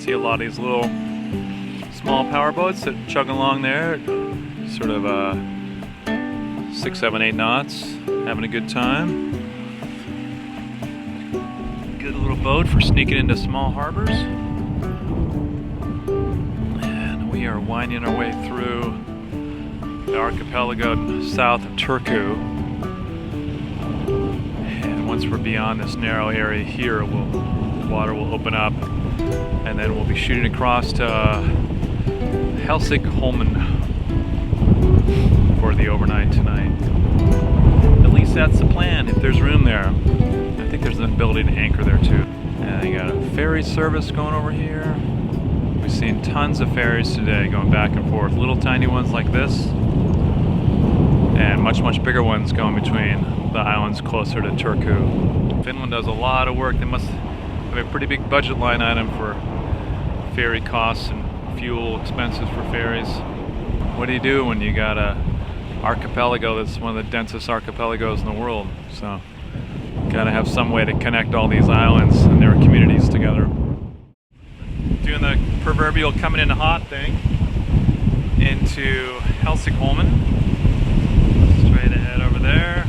see a lot of these little small power boats that chug along there, sort of 6, 7, 8 knots, having a good time. Good little boat for sneaking into small harbors. And we are winding our way through the archipelago south of Turku. And once we're beyond this narrow area here, the water will open up, and then we'll be shooting across to Helsingholmen for the overnight tonight. At least that's the plan, if there's room there. I think there's an ability to anchor there too. And you got a ferry service going over here. We've seen tons of ferries today going back and forth. Little tiny ones like this, and much bigger ones going between the islands closer to Turku. Finland does a lot of work. They must have a pretty big budget line item for ferry costs and fuel expenses for ferries. What do you do when you got a archipelago that's one of the densest archipelagos in the world? So gotta have some way to connect all these islands and their communities together. Doing the proverbial coming in hot thing into Helsingholmen. Straight ahead over there.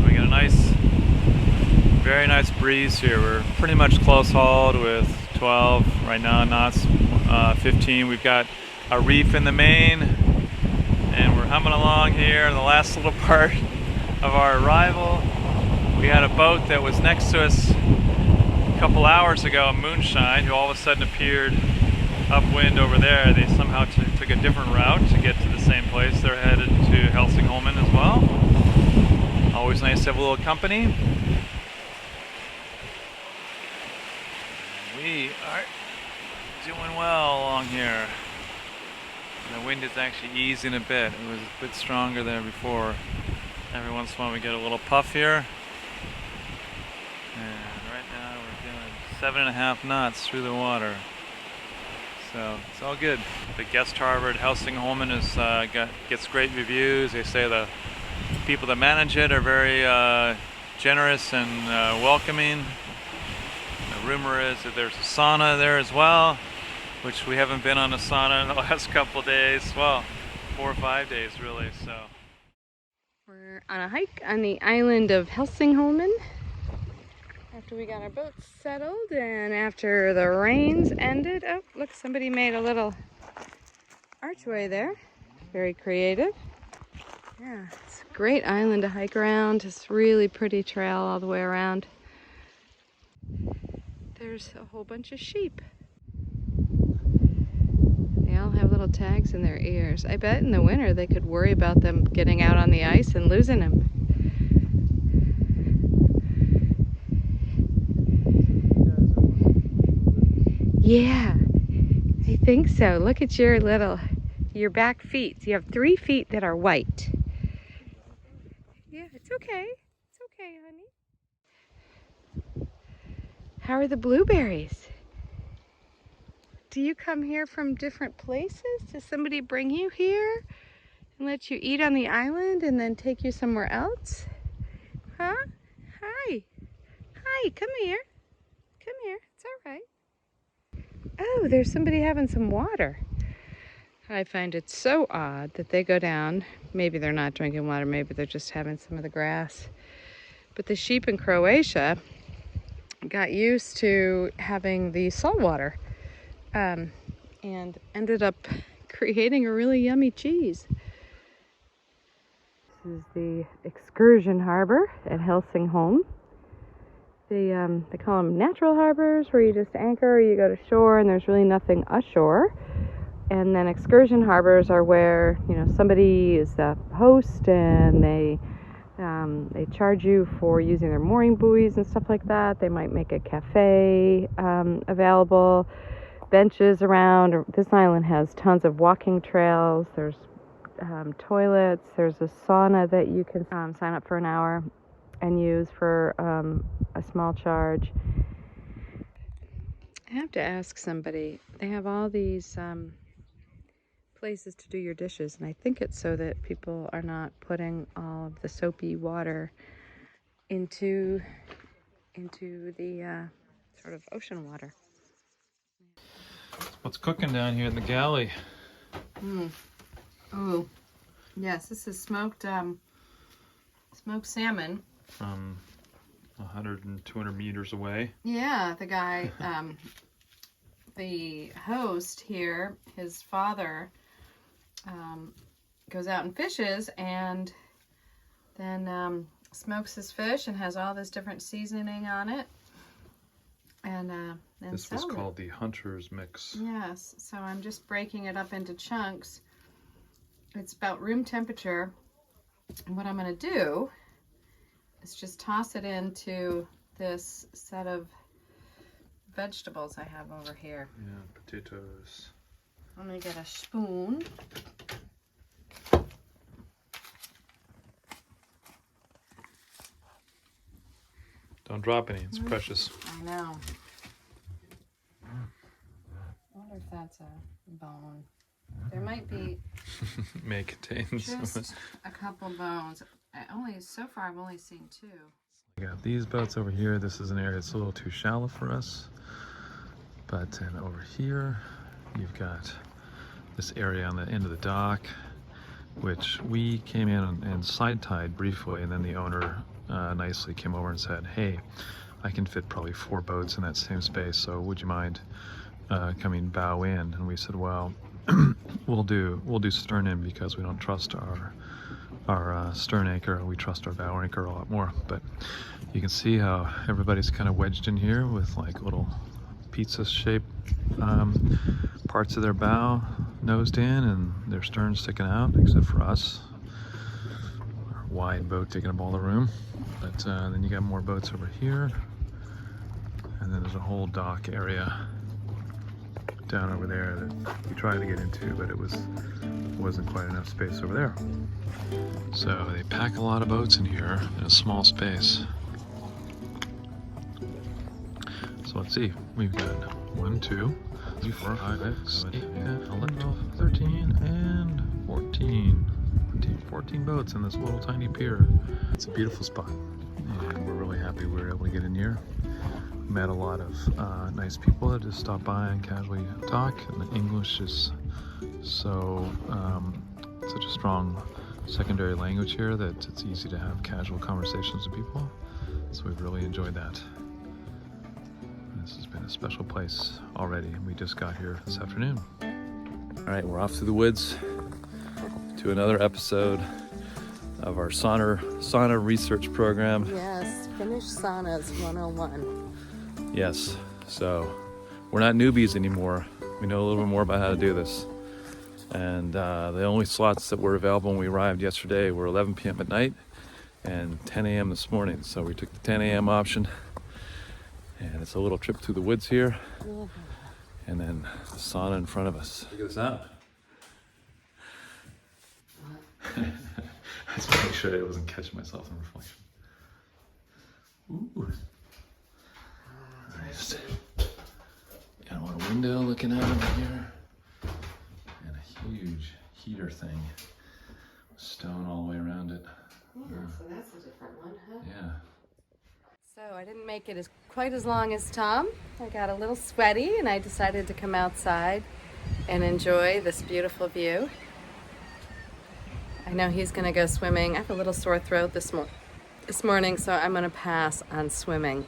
We got a very nice breeze here. We're pretty much close hauled with 12 right now knots, 15. We've got a reef in the main, and we're humming along here in the last little part of our arrival. We had a boat that was next to us a couple hours ago, Moonshine, who all of a sudden appeared upwind over there. They somehow took a different route to get to the same place. They're headed to Helsingholmen as well. Always nice to have a little company. We are doing well along here. The wind is actually easing a bit. It was a bit stronger there before. Every once in a while we get a little puff here. And right now we're doing 7.5 knots through the water. So it's all good. The guest harbor at Helsingholmen gets great reviews. They say the people that manage it are very generous and welcoming. The rumor is that there's a sauna there as well, which we haven't been on a sauna in the last couple days. Well, 4 or 5 days really. So we're on a hike on the island of Helsingholmen after we got our boats settled and after the rains ended. Oh, look, somebody made a little archway there. Very creative. Yeah, it's a great island to hike around. It's really pretty trail all the way around. There's a whole bunch of sheep. They all have little tags in their ears. I bet in the winter they could worry about them getting out on the ice and losing them. Yeah, I think so. Look at your back feet. You have 3 feet that are white. Yeah, it's okay. It's okay, honey. How are the blueberries? Do you come here from different places? Does somebody bring you here and let you eat on the island and then take you somewhere else? Huh? Hi. Hi, come here. Come here. It's all right. Oh, there's somebody having some water. I find it so odd that they go down. Maybe they're not drinking water. Maybe they're just having some of the grass. But the sheep in Croatia got used to having the salt water and ended up creating a really yummy cheese. This is the excursion harbor at Helsingholm. They call them natural harbors, where you just anchor or you go to shore and there's really nothing ashore. And then excursion harbors are where, you know, somebody is the host and they charge you for using their mooring buoys and stuff like that. They might make a cafe available, benches around. This island has tons of walking trails. There's toilets. There's a sauna that you can sign up for an hour and use for a small charge. I have to ask somebody. They have all these places to do your dishes, and I think it's so that people are not putting all of the soapy water into the sort of ocean water. What's cooking down here in the galley? Oh, yes, this is smoked salmon. From 100 and 200 meters away. Yeah, the guy, the host here, his father goes out and fishes and then smokes his fish and has all this different seasoning on it. And this was called the Hunter's Mix. Yes, so I'm just breaking it up into chunks. It's about room temperature. And what I'm going to do is just toss it into this set of vegetables I have over here. Yeah, potatoes. I'm going to get a spoon. Don't drop any, it's precious. I know. I wonder if that's a bone. There might be May contain just a couple bones. So far I've only seen 2. We got these boats over here. This is an area that's a little too shallow for us. But then over here, you've got this area on the end of the dock, which we came in and side tied briefly, and then the owner nicely came over and said, hey, I can fit probably 4 boats in that same space, so would you mind coming bow in? And we said, well, we'll do stern in because we don't trust our stern anchor. We trust our bow anchor a lot more. But you can see how everybody's kind of wedged in here with like little pizza shaped parts of their bow nosed in and their stern sticking out, except for us. Our wide boat taking up all the room. But then you got more boats over here, and then there's a whole dock area down over there that we tried to get into, but it wasn't quite enough space over there. So they pack a lot of boats in here in a small space. So let's see, we've got 1, 2, 3, 4, 5, 6, 7, 8, 10, 11, 12, 13, and 14 boats in this little tiny pier. It's a beautiful spot, and we're really happy we were able to get in here. Met a lot of nice people that just stop by and casually talk, and the English is so such a strong secondary language here that it's easy to have casual conversations with people. So we've really enjoyed that. This has been a special place already. We just got here this afternoon. All right, we're off through the woods to another episode of our sauna research program. Yes, Finnish saunas 101. Yes, so we're not newbies anymore. We know a little bit more about how to do this. And the only slots that were available when we arrived yesterday were 11 p.m. at night and 10 a.m. this morning. So we took the 10 a.m. option, and it's a little trip through the woods here. Yeah. And then the sauna in front of us. Check this out. I just want to make sure I wasn't catching myself in reflection. Ooh. Nice. Got a little window looking out over here. And a huge heater thing. Stone all the way around it. Yeah, so that's a different one, huh? Yeah. So I didn't make it quite as long as Tom. I got a little sweaty and I decided to come outside and enjoy this beautiful view. I know he's going to go swimming. I have a little sore throat this morning, so I'm going to pass on swimming.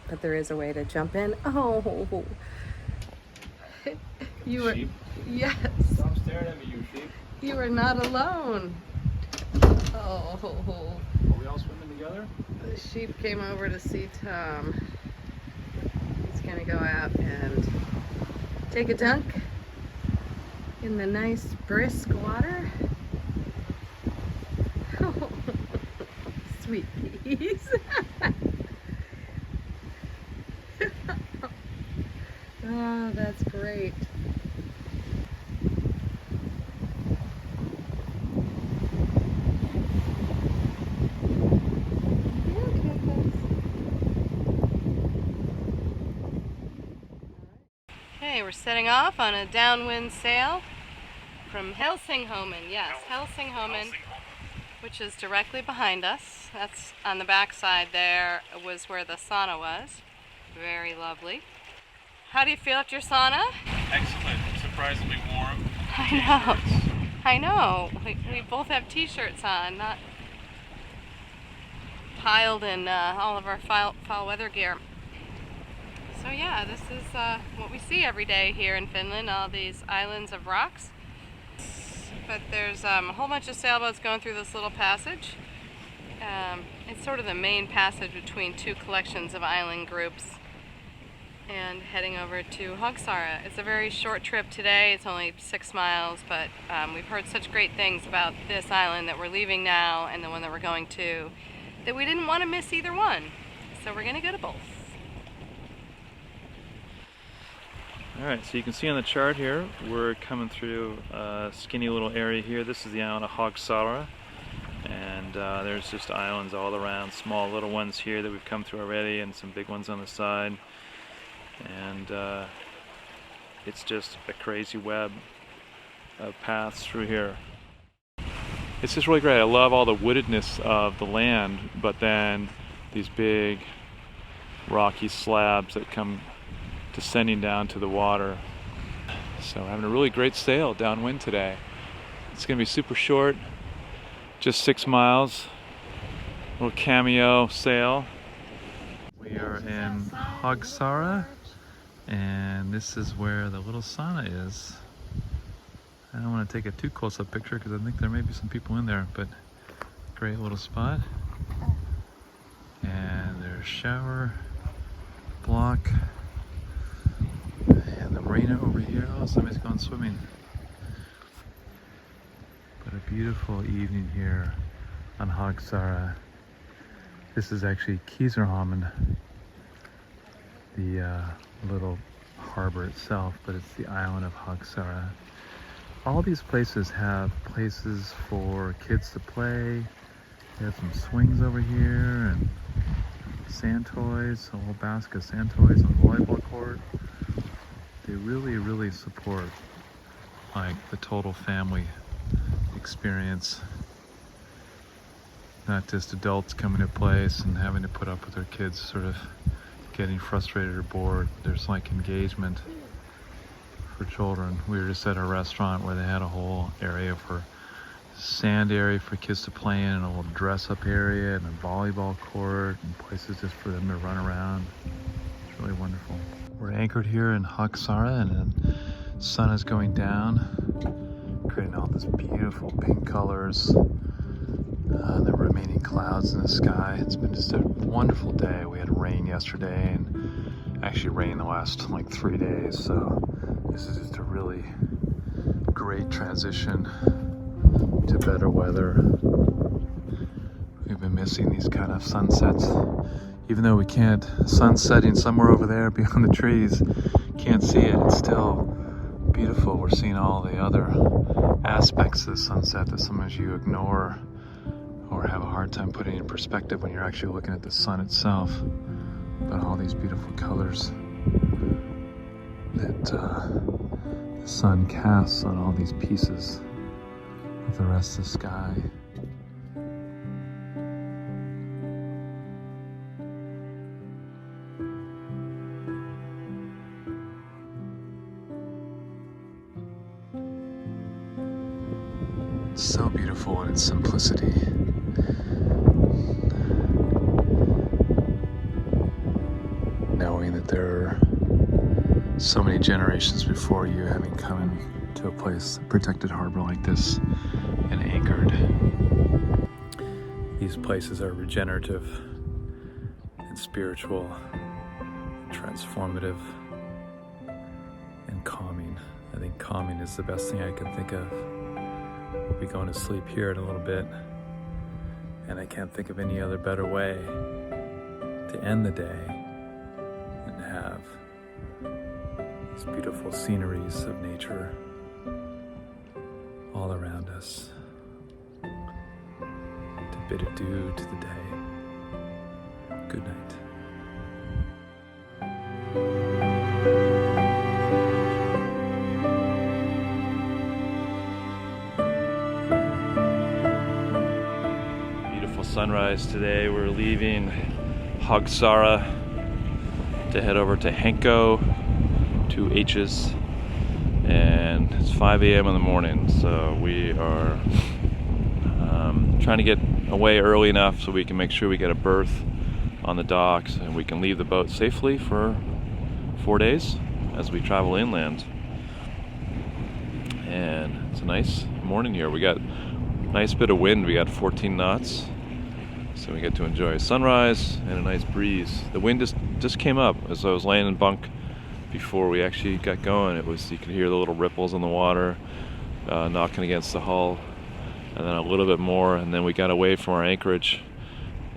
But there is a way to jump in. Oh, you were, sheep? Yes. Stop staring at me, you sheep. You are not alone. Oh. Are we all swimming together? The sheep came over to see Tom. He's going to go out and take a dunk in the nice brisk water. Oh, sweet peas. Oh, that's great. Okay, we're setting off on a downwind sail from Helsingholmen. Yes, Helsingholmen, which is directly behind us. That's on the back side there was where the sauna was. Very lovely. How do you feel after your sauna? Excellent. surprisingly warm. I know. I know. We both have t-shirts on, not piled in all of our foul weather gear. So yeah, this is what we see every day here in Finland, all these islands of rocks. But there's a whole bunch of sailboats going through this little passage. It's sort of the main passage between two collections of island groups and heading over to Högsåra. It's a very short trip today. It's only 6 miles, but we've heard such great things about this island that we're leaving now and the one that we're going to that we didn't want to miss either one. So we're going to go to both. Alright, so you can see on the chart here, we're coming through a skinny little area here. This is the island of Högsåra. And there's just islands all around, small little ones here that we've come through already, and some big ones on the side. And it's just a crazy web of paths through here. It's just really great. I love all the woodedness of the land, but then these big rocky slabs that come descending down to the water. So we're having a really great sail downwind today. It's going to be super short, just 6 miles, little cameo sail. We are in Högsåra, and this is where the little sauna is. I don't want to take a too close-up picture because I think there may be some people in there, but great little spot. And there's a shower block. And the marina over here. Oh, somebody's going swimming. But a beautiful evening here on Högsåra. This is actually Helsingholmen, the little harbor itself, but it's the island of Högsåra. All these places have places for kids to play. They have some swings over here and sand toys, a whole basket of sand toys, and a volleyball court. They really support like the total family experience. Not just adults coming to place and having to put up with their kids sort of getting frustrated or bored. There's like engagement for children. We were just at a restaurant where they had a whole area for sand area for kids to play in, and a little dress-up area and a volleyball court and places just for them to run around. It's really wonderful. We're anchored here in Högsåra, and the sun is going down, creating all this beautiful pink colors. The remaining clouds in the sky. It's been just a wonderful day. We had rain yesterday, and actually rain the last like 3 days. So this is just a really great transition to better weather. We've been missing these kind of sunsets. Even though we can't, sun's setting somewhere over there beyond the trees, can't see it, it's still beautiful. We're seeing all the other aspects of the sunset that sometimes you ignore or have a hard time putting in perspective when you're actually looking at the sun itself. But all these beautiful colors that the sun casts on all these pieces of the rest of the sky. It's so beautiful in its simplicity. Knowing that there are so many generations before you having come to a place, a protected harbor like this, and anchored. These places are regenerative and spiritual, and transformative, and calming. I think calming is the best thing I can think of. We'll be going to sleep here in a little bit, and I can't think of any other better way to end the day and have these beautiful sceneries of nature all around us to bid adieu to the day. Good night. Sunrise today. We're leaving Högsåra to head over to Hanko, 2 H's, and it's 5 a.m. in the morning, so we are trying to get away early enough so we can make sure we get a berth on the docks and we can leave the boat safely for 4 days as we travel inland. And it's a nice morning here. We got a nice bit of wind. We got 14 knots, so we get to enjoy sunrise and a nice breeze. The wind just came up as I was laying in bunk before we actually got going. You could hear the little ripples in the water knocking against the hull, and then a little bit more, and then we got away from our anchorage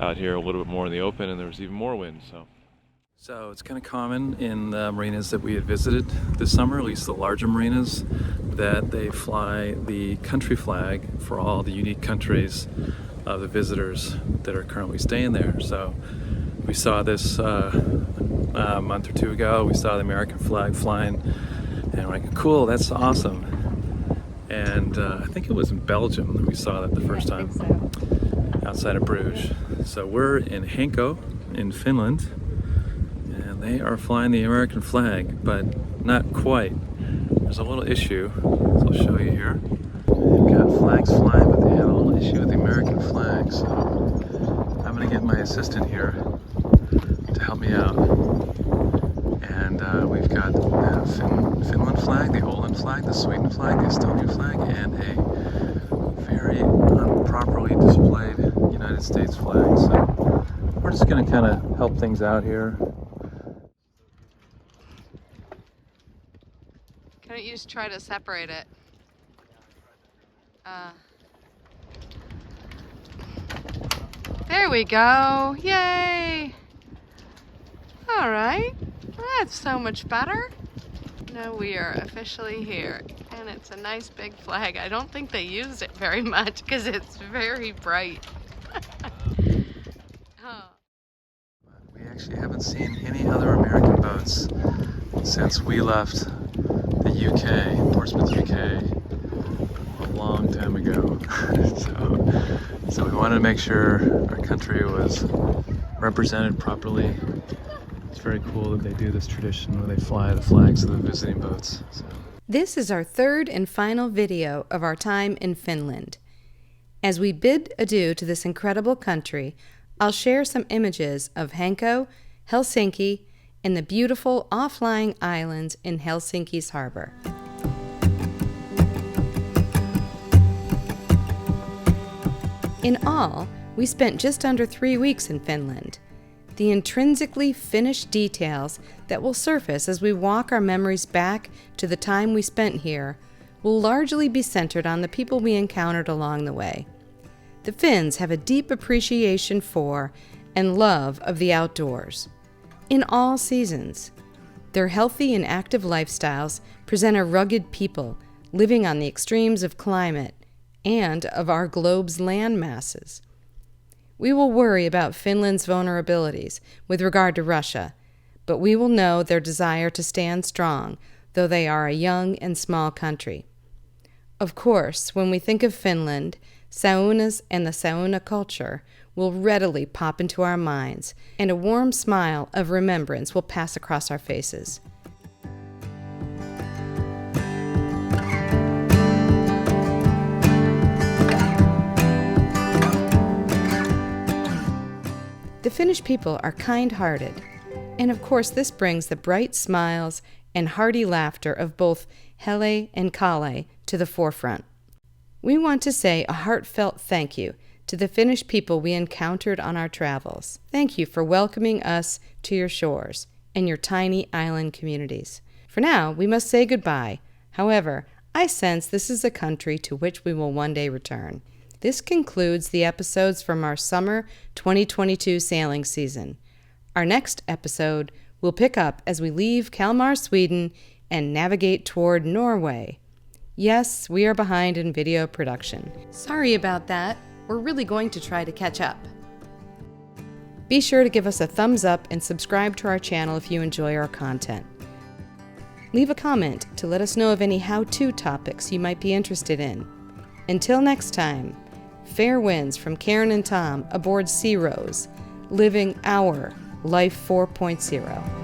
out here a little bit more in the open, and there was even more wind. So it's kind of common in the marinas that we had visited this summer, at least the larger marinas, that they fly the country flag for all the unique countries of the visitors that are currently staying there. So we saw this a month or two ago. We saw the American flag flying, and we're like, cool, that's awesome. And I think it was in Belgium that we saw that the first time, outside of Bruges. So we're in Hanko in Finland, and they are flying the American flag, but not quite. There's a little issue, so I'll show you here. They've got flags flying, but they had a little issue with the American flag, so I'm gonna get my assistant here to help me out. And we've got the Finland flag, the Åland flag, the Sweden flag, the Estonian flag, and a very improperly displayed United States flag. So we're just going to kind of help things out here. Can't you just try to separate it? There we go. Yay! All right. That's so much better. Now we are officially here, and it's a nice big flag. I don't think they used it very much because it's very bright. Oh. We actually haven't seen any other American boats since we left the UK, Portsmouth, UK, a long time ago. so we wanted to make sure our country was represented properly. It's very cool that they do this tradition where they fly the flags of the visiting boats. This is our third and final video of our time in Finland. As we bid adieu to this incredible country, I'll share some images of Hanko, Helsinki, and the beautiful off-lying islands in Helsinki's harbor. In all, we spent just under 3 weeks in Finland. The intrinsically Finnish details that will surface as we walk our memories back to the time we spent here will largely be centered on the people we encountered along the way. The Finns have a deep appreciation for and love of the outdoors, in all seasons. Their healthy and active lifestyles present a rugged people living on the extremes of climate and of our globe's land masses. We will worry about Finland's vulnerabilities with regard to Russia, but we will know their desire to stand strong, though they are a young and small country. Of course, when we think of Finland, saunas and the sauna culture will readily pop into our minds, and a warm smile of remembrance will pass across our faces. The Finnish people are kind-hearted, and of course this brings the bright smiles and hearty laughter of both Heli and Kalle to the forefront. We want to say a heartfelt thank you to the Finnish people we encountered on our travels. Thank you for welcoming us to your shores and your tiny island communities. For now, we must say goodbye. However, I sense this is a country to which we will one day return. This concludes the episodes from our summer 2022 sailing season. Our next episode will pick up as we leave Kalmar, Sweden, and navigate toward Norway. Yes, we are behind in video production. Sorry about that. We're really going to try to catch up. Be sure to give us a thumbs up and subscribe to our channel if you enjoy our content. Leave a comment to let us know of any how-to topics you might be interested in. Until next time, fair winds from Karen and Tom aboard Sea Rose, living our Life 4.0.